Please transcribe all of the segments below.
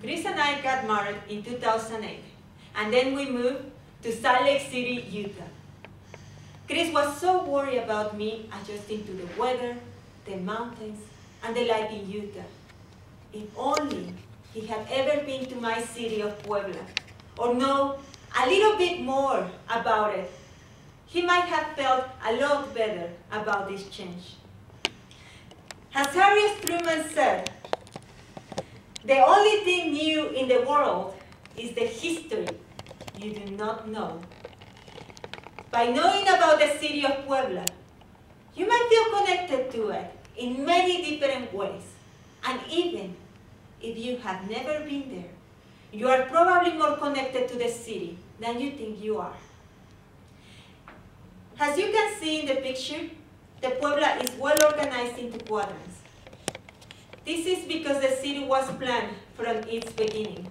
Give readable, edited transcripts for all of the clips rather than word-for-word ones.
Chris and I got married in 2008, and then we moved to Salt Lake City, Utah. Chris was so worried about me adjusting to the weather, the mountains, and the life in Utah. If only he had ever been to my city of Puebla, or know a little bit more about it, he might have felt a lot better about this change. As Harry Truman said, the only thing new in the world is the history you do not know. By knowing about the city of Puebla, you might feel connected to it in many different ways. And even if you have never been there, you are probably more connected to the city than you think you are. As you can see in the picture, the Puebla is well organized into quadrants. This is because the city was planned from its beginning.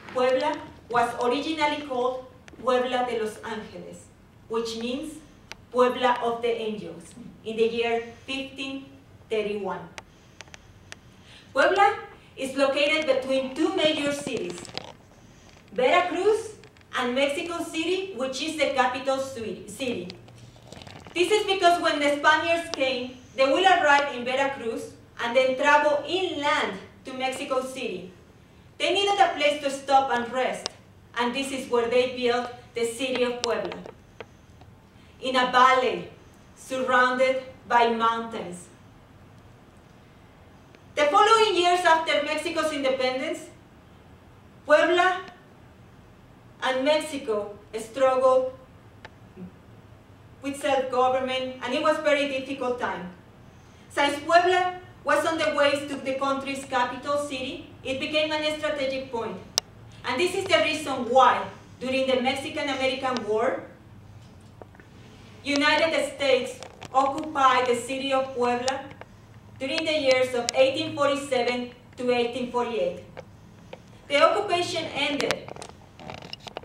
Puebla was originally called Puebla de los Ángeles, which means Puebla of the Angels, in the year 1531. Puebla is located between two major cities, Veracruz and Mexico City, which is the capital city. This is because when the Spaniards came, they will arrive in Veracruz and then travel inland to Mexico City. They needed a place to stop and rest, and this is where they built the city of Puebla, in a valley surrounded by mountains. The following years after Mexico's independence, Puebla and Mexico struggled with self-government, and it was a very difficult time. Since Puebla was on the way to the country's capital city, it became a strategic point. And this is the reason why, during the Mexican-American War, United States occupied the city of Puebla during the years of 1847 to 1848. The occupation ended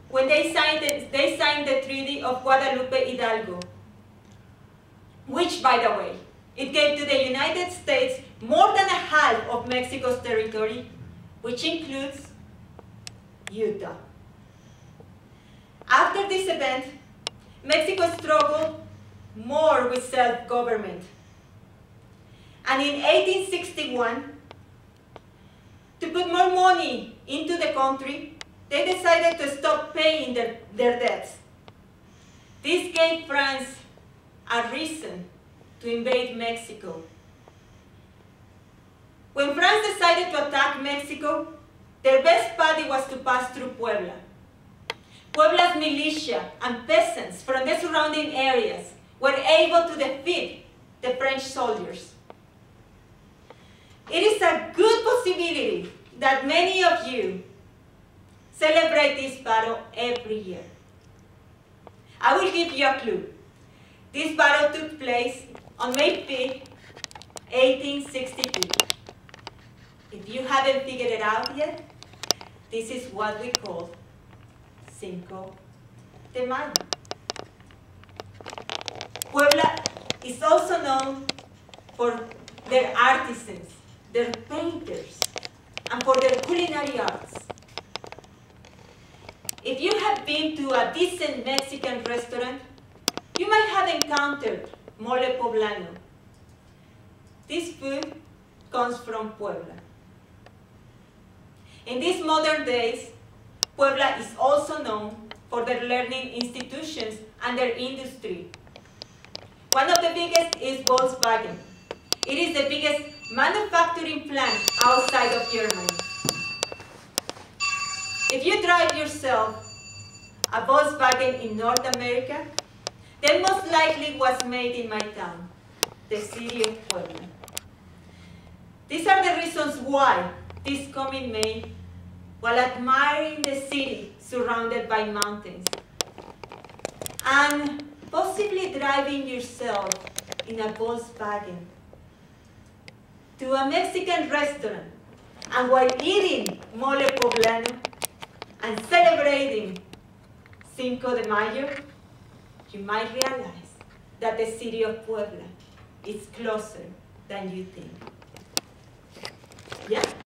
when they signed the Treaty of Guadalupe Hidalgo, which, by the way, it gave to the United States more than a half of Mexico's territory, which includes Utah. After this event, Mexico struggled more with self-government. And in 1861, to put more money into the country, they decided to stop paying their debts. This gave France a reason to invade Mexico. When France decided to attack Mexico, their best party was to pass through Puebla. Puebla's militia and peasants from the surrounding areas were able to defeat the French soldiers. It is a good possibility that many of you celebrate this battle every year. I will give you a clue. This battle took place on May 5th, 1862. If you haven't figured it out yet, this is what we call Cinco de Mayo. Puebla is also known for their artisans, their painters, and for their culinary arts. If you have been to a decent Mexican restaurant, you might have encountered mole poblano. This food comes from Puebla. In these modern days, Puebla is also known for their learning institutions and their industry. One of the biggest is Volkswagen. It is the biggest manufacturing plant outside of Germany. If you drive yourself a Volkswagen in North America, then most likely it was made in my town, the city of Puebla. These are the reasons why this coming May, while admiring the city surrounded by mountains, and possibly driving yourself in a Volkswagen to a Mexican restaurant, and while eating mole poblano and celebrating Cinco de Mayo, you might realize that the city of Puebla is closer than you think.